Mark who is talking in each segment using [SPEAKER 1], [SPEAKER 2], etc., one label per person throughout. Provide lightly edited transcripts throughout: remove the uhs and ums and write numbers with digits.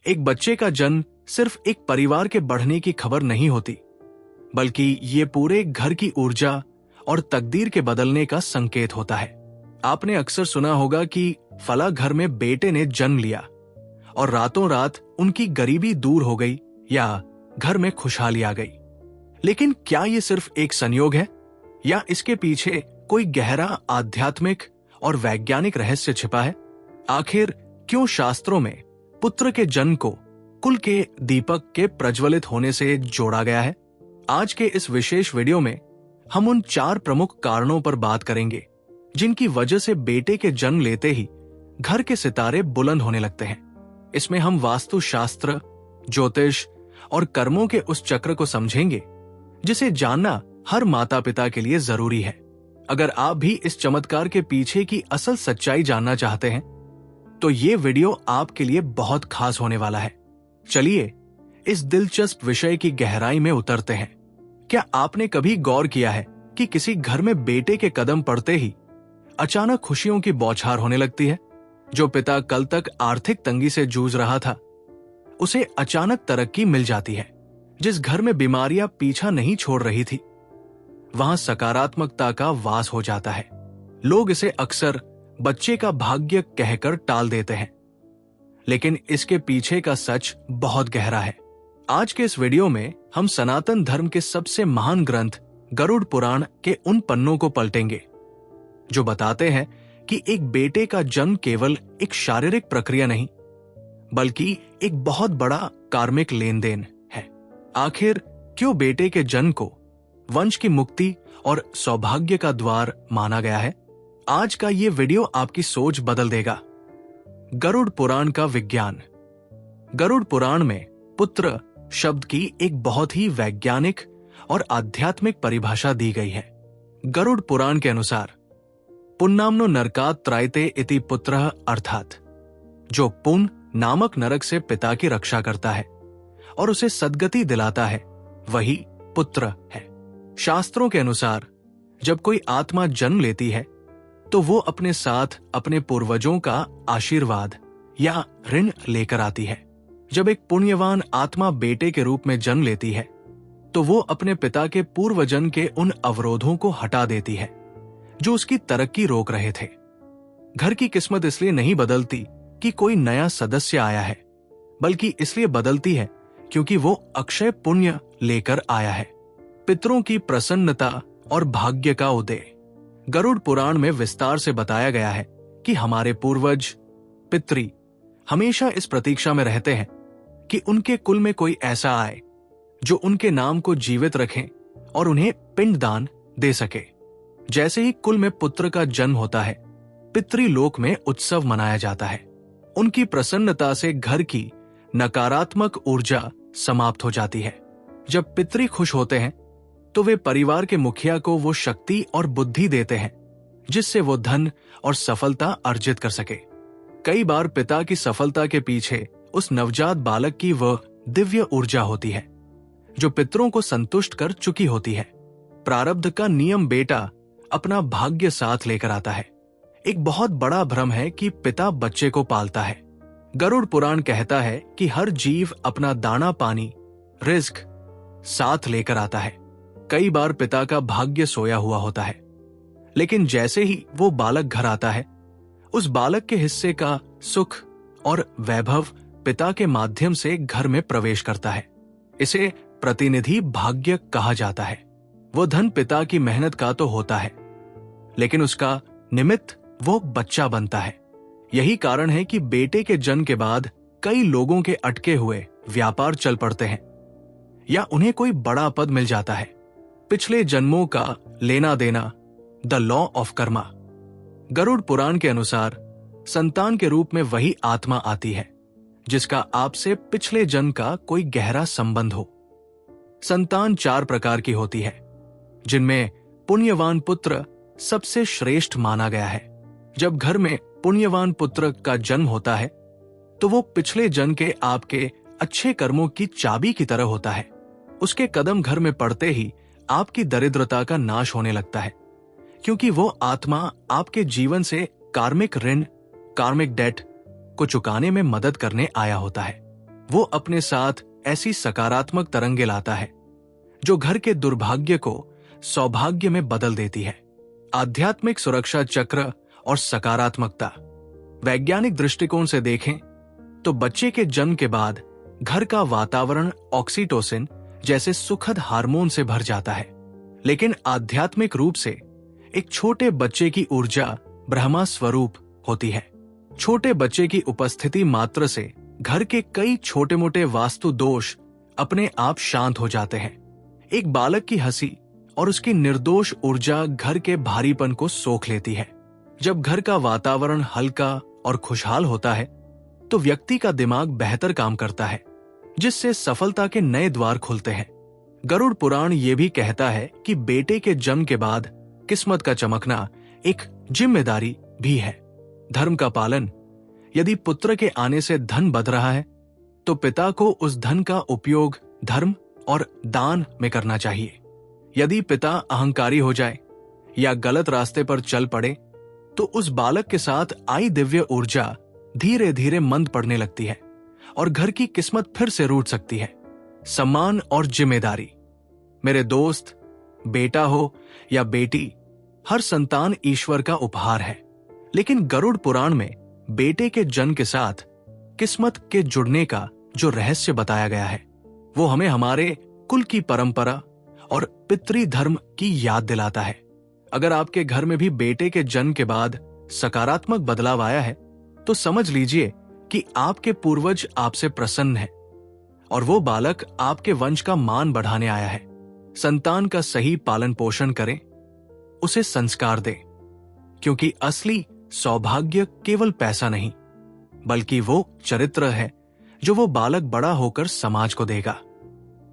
[SPEAKER 1] एक बच्चे का जन्म सिर्फ एक परिवार के बढ़ने की खबर नहीं होती, बल्कि ये पूरे घर की ऊर्जा और तकदीर के बदलने का संकेत होता है। आपने अक्सर सुना होगा कि फला घर में बेटे ने जन्म लिया और रातों रात उनकी गरीबी दूर हो गई या घर में खुशहाली आ गई। लेकिन क्या ये सिर्फ एक संयोग है या इसके पीछे कोई गहरा आध्यात्मिक और वैज्ञानिक रहस्य छिपा है? आखिर क्यों शास्त्रों में पुत्र के जन्म को कुल के दीपक के प्रज्वलित होने से जोड़ा गया है? आज के इस विशेष वीडियो में हम उन 4 प्रमुख कारणों पर बात करेंगे जिनकी वजह से बेटे के जन्म लेते ही घर के सितारे बुलंद होने लगते हैं। इसमें हम वास्तुशास्त्र, ज्योतिष और कर्मों के उस चक्र को समझेंगे जिसे जानना हर माता पिता के लिए जरूरी है। अगर आप भी इस चमत्कार के पीछे की असल सच्चाई जानना चाहते हैं तो ये वीडियो आपके लिए बहुत खास होने वाला है। चलिए इस दिलचस्प विषय की गहराई में उतरते हैं। क्या आपने कभी गौर किया है कि किसी घर में बेटे के कदम पड़ते ही अचानक खुशियों की बौछार होने लगती है? जो पिता कल तक आर्थिक तंगी से जूझ रहा था, उसे अचानक तरक्की मिल जाती है। जिस घर में बीमारियां पीछा नहीं छोड़ रही थी, वहां सकारात्मकता का वास हो जाता है। लोग इसे अक्सर बच्चे का भाग्य कहकर टाल देते हैं, लेकिन इसके पीछे का सच बहुत गहरा है। आज के इस वीडियो में हम सनातन धर्म के सबसे महान ग्रंथ गरुड़ पुराण के उन पन्नों को पलटेंगे जो बताते हैं कि एक बेटे का जन्म केवल एक शारीरिक प्रक्रिया नहीं, बल्कि एक बहुत बड़ा कार्मिक लेन देन है। आखिर क्यों बेटे के जन्म को वंश की मुक्ति और सौभाग्य का द्वार माना गया है? आज का ये वीडियो आपकी सोच बदल देगा। गरुड़ पुराण का विज्ञान। गरुड़ पुराण में पुत्र शब्द की एक बहुत ही वैज्ञानिक और आध्यात्मिक परिभाषा दी गई है। गरुड़ पुराण के अनुसार पुन्नामनो नरकात् त्रायते इति पुत्रः, अर्थात जो पुन नामक नरक से पिता की रक्षा करता है और उसे सद्गति दिलाता है, वही पुत्र है। शास्त्रों के अनुसार जब कोई आत्मा जन्म लेती है तो वो अपने साथ अपने पूर्वजों का आशीर्वाद या ऋण लेकर आती है। जब एक पुण्यवान आत्मा बेटे के रूप में जन्म लेती है तो वो अपने पिता के पूर्वजन्म के उन अवरोधों को हटा देती है जो उसकी तरक्की रोक रहे थे। घर की किस्मत इसलिए नहीं बदलती कि कोई नया सदस्य आया है, बल्कि इसलिए बदलती है क्योंकि वो अक्षय पुण्य लेकर आया है। पितरों की प्रसन्नता और भाग्य का उदय। गरुड़ पुराण में विस्तार से बताया गया है कि हमारे पूर्वज पितरी हमेशा इस प्रतीक्षा में रहते हैं कि उनके कुल में कोई ऐसा आए जो उनके नाम को जीवित रखें और उन्हें पिंडदान दे सके। जैसे ही कुल में पुत्र का जन्म होता है, पितृलोक में उत्सव मनाया जाता है। उनकी प्रसन्नता से घर की नकारात्मक ऊर्जा समाप्त हो जाती है। जब पितृ खुश होते हैं तो वे परिवार के मुखिया को वो शक्ति और बुद्धि देते हैं जिससे वो धन और सफलता अर्जित कर सके। कई बार पिता की सफलता के पीछे उस नवजात बालक की वह दिव्य ऊर्जा होती है जो पितरों को संतुष्ट कर चुकी होती है। प्रारब्ध का नियम बेटा अपना भाग्य साथ लेकर आता है। एक बहुत बड़ा भ्रम है कि पिता बच्चे को पालता है। गरुड़ पुराण कहता है कि हर जीव अपना दाना पानी, रिस्क साथ लेकर आता है। कई बार पिता का भाग्य सोया हुआ होता है, लेकिन जैसे ही वो बालक घर आता है, उस बालक के हिस्से का सुख और वैभव पिता के माध्यम से घर में प्रवेश करता है। इसे प्रतिनिधि भाग्य कहा जाता है। वो धन पिता की मेहनत का तो होता है, लेकिन उसका निमित्त वो बच्चा बनता है। यही कारण है कि बेटे के जन्म के बाद कई लोगों के अटके हुए व्यापार चल पड़ते हैं या उन्हें कोई बड़ा पद मिल जाता है। पिछले जन्मों का लेना देना, the law of karma. Garuda Purana के अनुसार संतान के रूप में वही आत्मा आती है जिसका आपसे पिछले जन्म का कोई गहरा संबंध हो। संतान 4 प्रकार की होती है, जिनमें पुण्यवान पुत्र सबसे श्रेष्ठ माना गया है। जब घर में पुण्यवान पुत्र का जन्म होता है तो वो पिछले जन्म के आपके अच्छे कर्मों की चाबी की तरह होता है। उसके कदम घर में पड़ते ही आपकी दरिद्रता का नाश होने लगता है, क्योंकि वो आत्मा आपके जीवन से कार्मिक ऋण, कार्मिक डेट को चुकाने में मदद करने आया होता है। वो अपने साथ ऐसी सकारात्मक तरंगे लाता है जो घर के दुर्भाग्य को सौभाग्य में बदल देती है। आध्यात्मिक सुरक्षा चक्र और सकारात्मकता। वैज्ञानिक दृष्टिकोण से देखें तो बच्चे के जन्म के बाद घर का वातावरण ऑक्सीटोसिन जैसे सुखद हार्मोन से भर जाता है। लेकिन आध्यात्मिक रूप से एक छोटे बच्चे की ऊर्जा ब्रह्मा स्वरूप होती है। छोटे बच्चे की उपस्थिति मात्र से घर के कई छोटे मोटे वास्तु दोष अपने आप शांत हो जाते हैं। एक बालक की हंसी और उसकी निर्दोष ऊर्जा घर के भारीपन को सोख लेती है। जब घर का वातावरण हल्का और खुशहाल होता है तो व्यक्ति का दिमाग बेहतर काम करता है, जिससे सफलता के नए द्वार खुलते हैं। गरुड़ पुराण ये भी कहता है कि बेटे के जन्म के बाद किस्मत का चमकना एक जिम्मेदारी भी है। धर्म का पालन। यदि पुत्र के आने से धन बढ़ रहा है तो पिता को उस धन का उपयोग धर्म और दान में करना चाहिए। यदि पिता अहंकारी हो जाए या गलत रास्ते पर चल पड़े तो उस बालक के साथ आई दिव्य ऊर्जा धीरे धीरे मंद पड़ने लगती है और घर की किस्मत फिर से रूठ सकती है। सम्मान और जिम्मेदारी। मेरे दोस्त, बेटा हो या बेटी, हर संतान ईश्वर का उपहार है। लेकिन गरुड़ पुराण में बेटे के जन्म के साथ किस्मत के जुड़ने का जो रहस्य बताया गया है वो हमें हमारे कुल की परंपरा और पितृ धर्म की याद दिलाता है। अगर आपके घर में भी बेटे के जन्म के बाद सकारात्मक बदलाव आया है तो समझ लीजिए कि आपके पूर्वज आपसे प्रसन्न हैं और वो बालक आपके वंश का मान बढ़ाने आया है। संतान का सही पालन पोषण करें, उसे संस्कार दें, क्योंकि असली सौभाग्य केवल पैसा नहीं बल्कि वो चरित्र है जो वो बालक बड़ा होकर समाज को देगा।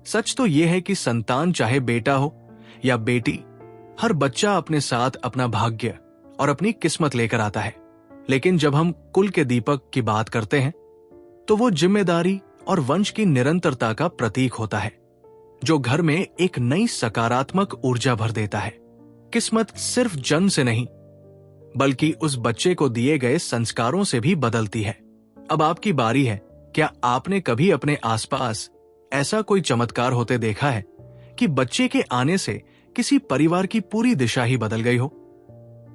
[SPEAKER 1] सच तो यह है कि संतान चाहे बेटा हो या बेटी, हर बच्चा अपने साथ अपना भाग्य और अपनी किस्मत लेकर आता है। लेकिन जब हम कुल के दीपक की बात करते हैं तो वो जिम्मेदारी और वंश की निरंतरता का प्रतीक होता है, जो घर में एक नई सकारात्मक ऊर्जा भर देता है। किस्मत सिर्फ जन्म से नहीं बल्कि उस बच्चे को दिए गए संस्कारों से भी बदलती है। अब आपकी बारी है। क्या आपने कभी अपने आसपास ऐसा कोई चमत्कार होते देखा है कि बच्चे के आने से किसी परिवार की पूरी दिशा ही बदल गई हो?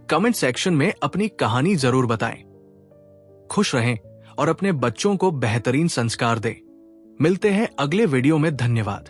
[SPEAKER 1] कमेंट सेक्शन में अपनी कहानी जरूर बताएं। खुश रहें और अपने बच्चों को बेहतरीन संस्कार दें। मिलते हैं अगले वीडियो में। धन्यवाद।